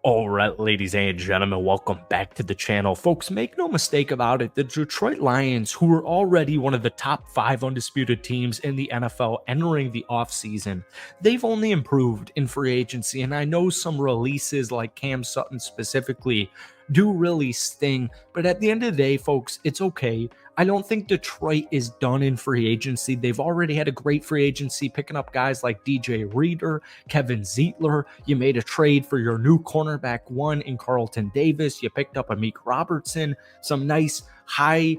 All right, ladies and gentlemen, welcome back to the channel. Folks, make no mistake about it, the Detroit Lions, who are already one of the top 5 undisputed teams in the NFL entering the offseason, they've only improved in free agency. And I know some releases like Cam Sutton specifically do really sting, but at the end of the day, folks, it's okay. I don't think Detroit is done in free agency. They've already had a great free agency, picking up guys like DJ Reader, Kevin Zeitler. You made a trade for your new cornerback one in Carlton Davis. You picked up Amik Robertson, some nice high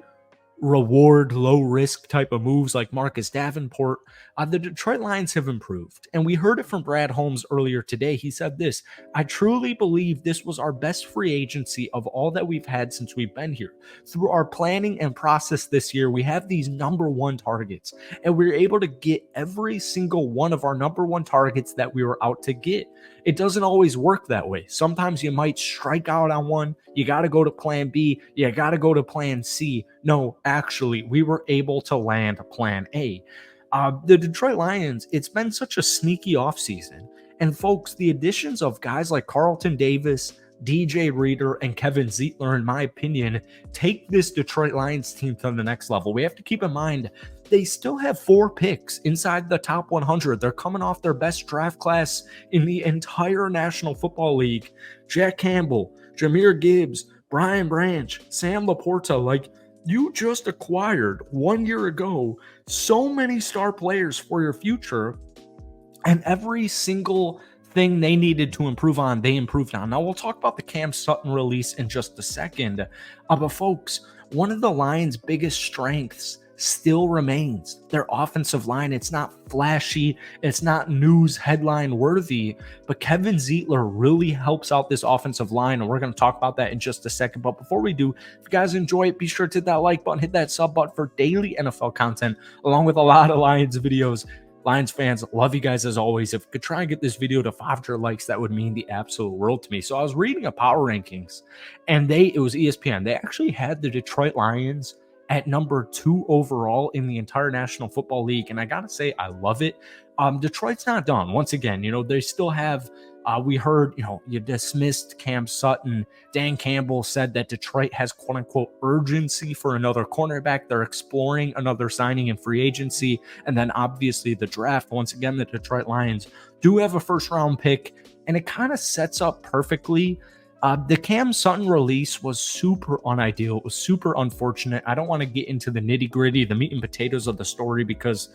reward, low risk type of moves like Marcus Davenport. The Detroit Lions have improved. And we heard it from Brad Holmes earlier today. He said this: I truly believe this was our best free agency of all that we've had since we've been here. Through our planning and process this year, we have these number one targets, and we were able to get every single one of our number one targets that we were out to get. It doesn't always work that way. Sometimes you might strike out on one. You got to go to plan B. You got to go to plan C. No, actually, we were able to land plan A. The Detroit Lions, it's been such a sneaky offseason. And folks, the additions of guys like Carlton Davis, DJ Reader, and Kevin Zeitler, in my opinion, take this Detroit Lions team to the next level. We have to keep in mind they still have 4 picks inside the top 100. They're coming off their best draft class in the entire National Football League. Jack Campbell, Jahmyr Gibbs, Brian Branch, Sam Laporta. Like, you just acquired 1 year ago so many star players for your future, and every single thing they needed to improve on, they improved on. Now, we'll talk about the Cam Sutton release in just a second. But folks, one of the Lions' biggest strengths still remains their offensive line. It's not flashy, it's not news headline worthy, but Kevin Zeitler really helps out this offensive line, and we're going to talk about that in just a second. But before we do, if you guys enjoy it, be sure to hit that like button, hit that sub button for daily NFL content, along with a lot of Lions videos. Lions fans, love you guys as always. If you could try and get this video to 500 likes, that would mean the absolute world to me. So I was reading a power rankings, and it was ESPN. They actually had the Detroit Lions at number 2 overall in the entire National Football League. And I got to say, I love it. Detroit's not done. Once again, they still have, we heard, you dismissed Cam Sutton. Dan Campbell said that Detroit has quote unquote urgency for another cornerback. They're exploring another signing in free agency. And then obviously the draft. Once again, the Detroit Lions do have a first round pick, and it kind of sets up perfectly. The Cam Sutton release was super unideal. It was super unfortunate. I don't want to get into the nitty gritty, the meat and potatoes of the story, because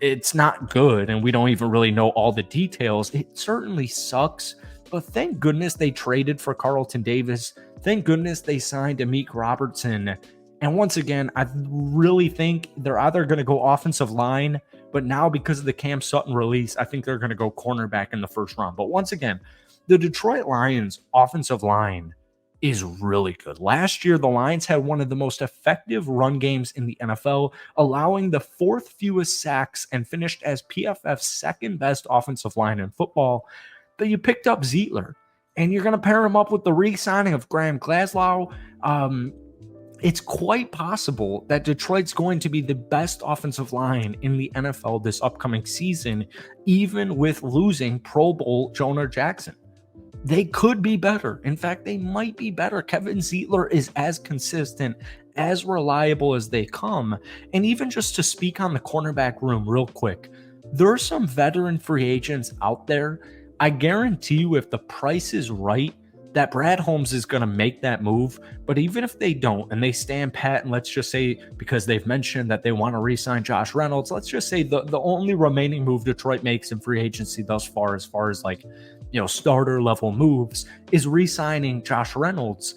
it's not good and we don't even really know all the details. It certainly sucks, but thank goodness they traded for Carlton Davis. Thank goodness they signed Amik Robertson. And once again, I really think they're either going to go offensive line, but now because of the Cam Sutton release, I think they're going to go cornerback in the first round. But once again, the Detroit Lions offensive line is really good. Last year, the Lions had one of the most effective run games in the NFL, allowing the 4th fewest sacks and finished as PFF's 2nd best offensive line in football. But you picked up Zeitler, and you're going to pair him up with the re-signing of Graham Glasgow. It's quite possible that Detroit's going to be the best offensive line in the NFL this upcoming season, even with losing Pro Bowl Jonah Jackson. They could be better. In fact, they might be better. Kevin Zeitler is as consistent, as reliable as they come. And even just to speak on the cornerback room real quick, there are some veteran free agents out there. I guarantee you, if the price is right, that Brad Holmes is going to make that move. But even if they don't, and they stand pat, and let's just say, because they've mentioned that they want to re-sign Josh Reynolds, let's just say the only remaining move Detroit makes in free agency thus far, as like, starter level moves, is re-signing Josh Reynolds.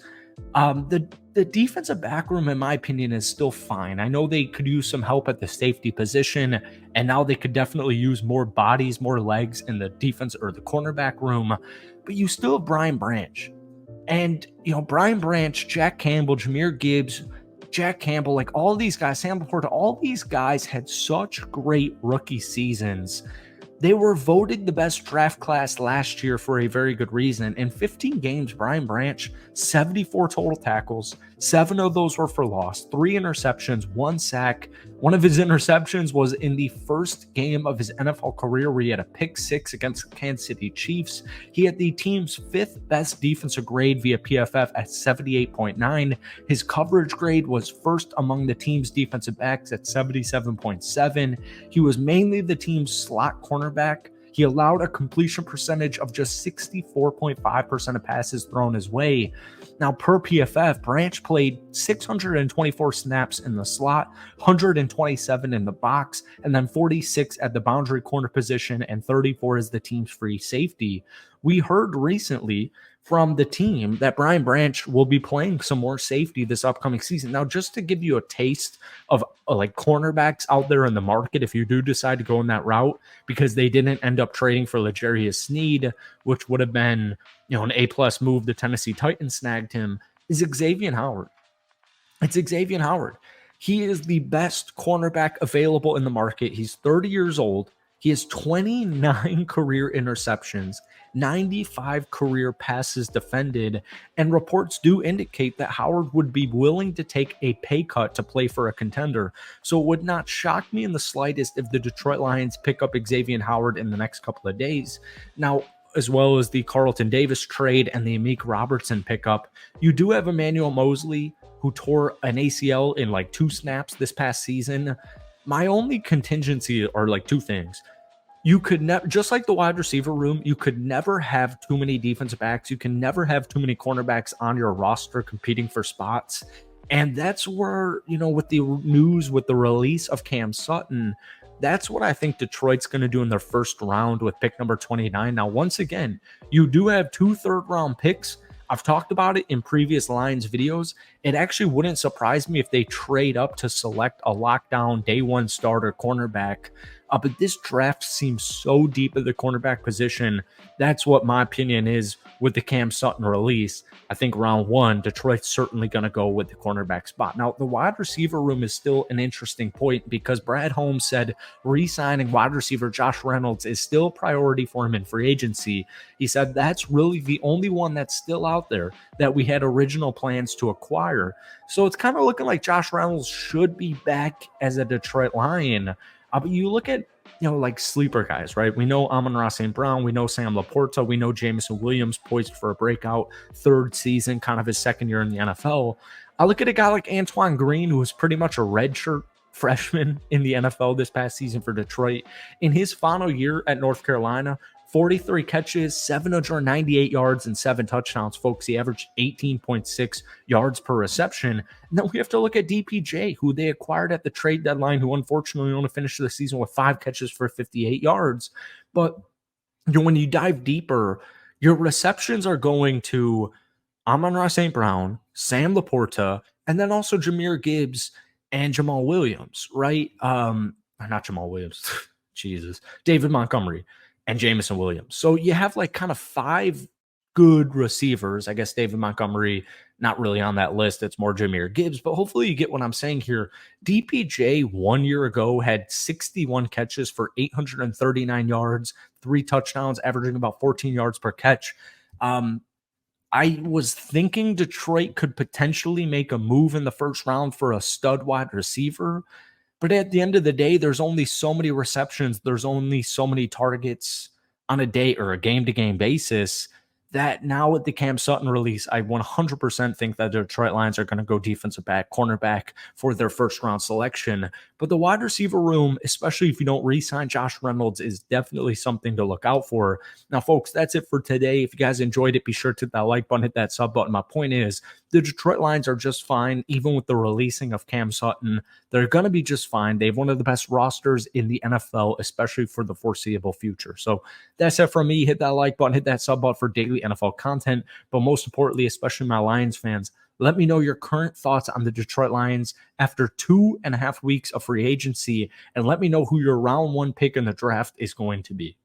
The defensive back room, in my opinion, is still fine. I know they could use some help at the safety position, and now they could definitely use more bodies, more legs in the defense or the cornerback room. But you still have Brian Branch. And, Brian Branch, Jack Campbell, Jahmyr Gibbs, Jack Campbell, like all these guys, Sam Laporta, all these guys had such great rookie seasons. They were voted the best draft class last year for a very good reason. In 15 games, Brian Branch, 74 total tackles, 7 of those were for loss, 3 interceptions, 1 sack. One of his interceptions was in the first game of his NFL career where he had a pick six against the Kansas City Chiefs. He had the team's 5th best defensive grade via PFF at 78.9. His coverage grade was first among the team's defensive backs at 77.7. He was mainly the team's slot cornerback. He allowed a completion percentage of just 64.5% of passes thrown his way. Now, per PFF, Branch played 624 snaps in the slot, 127 in the box, and then 46 at the boundary corner position, and 34 as the team's free safety. We heard recently from the team that Brian Branch will be playing some more safety this upcoming season. Now, just to give you a taste of like cornerbacks out there in the market, if you do decide to go in that route, because they didn't end up trading for L'Jarius Sneed, which would have been, an A+ move. The Tennessee Titans snagged him, is Xavier Howard. It's Xavier Howard. He is the best cornerback available in the market. He's 30 years old. He has 29 career interceptions, 95 career passes defended, and reports do indicate that Howard would be willing to take a pay cut to play for a contender. So it would not shock me in the slightest if the Detroit Lions pick up Xavier Howard in the next couple of days. Now, as well as the Carlton Davis trade and the Amik Robertson pickup, you do have Emmanuel Mosley, who tore an ACL in like 2 snaps this past season. My only contingency are like 2 things. You could never, just like the wide receiver room, you could never have too many defensive backs. You can never have too many cornerbacks on your roster competing for spots. And that's where, with the news, with the release of Cam Sutton, that's what I think Detroit's going to do in their first round with pick number 29. Now, once again, you do have 2 third-round picks. I've talked about it in previous Lions videos. It actually wouldn't surprise me if they trade up to select a lockdown day 1 starter cornerback. But this draft seems so deep at the cornerback position. That's what my opinion is with the Cam Sutton release. I think round 1, Detroit's certainly going to go with the cornerback spot. Now, the wide receiver room is still an interesting point because Brad Holmes said re-signing wide receiver Josh Reynolds is still a priority for him in free agency. He said that's really the only one that's still out there that we had original plans to acquire. So it's kind of looking like Josh Reynolds should be back as a Detroit Lion. But you look at, like sleeper guys, right? We know Amon-Ra St. Brown. We know Sam Laporta. We know Jameson Williams poised for a breakout 3rd season, kind of his 2nd year in the NFL. I look at a guy like Antoine Green, who was pretty much a redshirt freshman in the NFL this past season for Detroit. In his final year at North Carolina, 43 catches, 798 yards, and 7 touchdowns, folks. He averaged 18.6 yards per reception. And then we have to look at DPJ, who they acquired at the trade deadline, who unfortunately only finished the season with 5 catches for 58 yards. But when you dive deeper, your receptions are going to Amon-Ra St. Brown, Sam Laporta, and then also Jahmyr Gibbs and Jamal Williams, right? Not Jamal Williams. Jesus. David Montgomery and Jameson Williams. So you have like kind of 5 good receivers. I guess David Montgomery, not really on that list. It's more Jahmyr Gibbs, but hopefully you get what I'm saying here. DPJ 1 year ago had 61 catches for 839 yards, 3 touchdowns, averaging about 14 yards per catch. I was thinking Detroit could potentially make a move in the first round for a stud wide receiver. But at the end of the day, there's only so many receptions. There's only so many targets on a day or a game-to-game basis that now with the Cam Sutton release, I 100% think that the Detroit Lions are going to go defensive back, cornerback for their first-round selection. But the wide receiver room, especially if you don't re-sign Josh Reynolds, is definitely something to look out for. Now, folks, that's it for today. If you guys enjoyed it, be sure to hit that like button, hit that sub button. My point is, the Detroit Lions are just fine, even with the releasing of Cam Sutton. They're going to be just fine. They have one of the best rosters in the NFL, especially for the foreseeable future. So that's it from me. Hit that like button, hit that sub button for daily NFL content. But most importantly, especially my Lions fans, let me know your current thoughts on the Detroit Lions after 2.5 weeks of free agency, and let me know who your round 1 pick in the draft is going to be.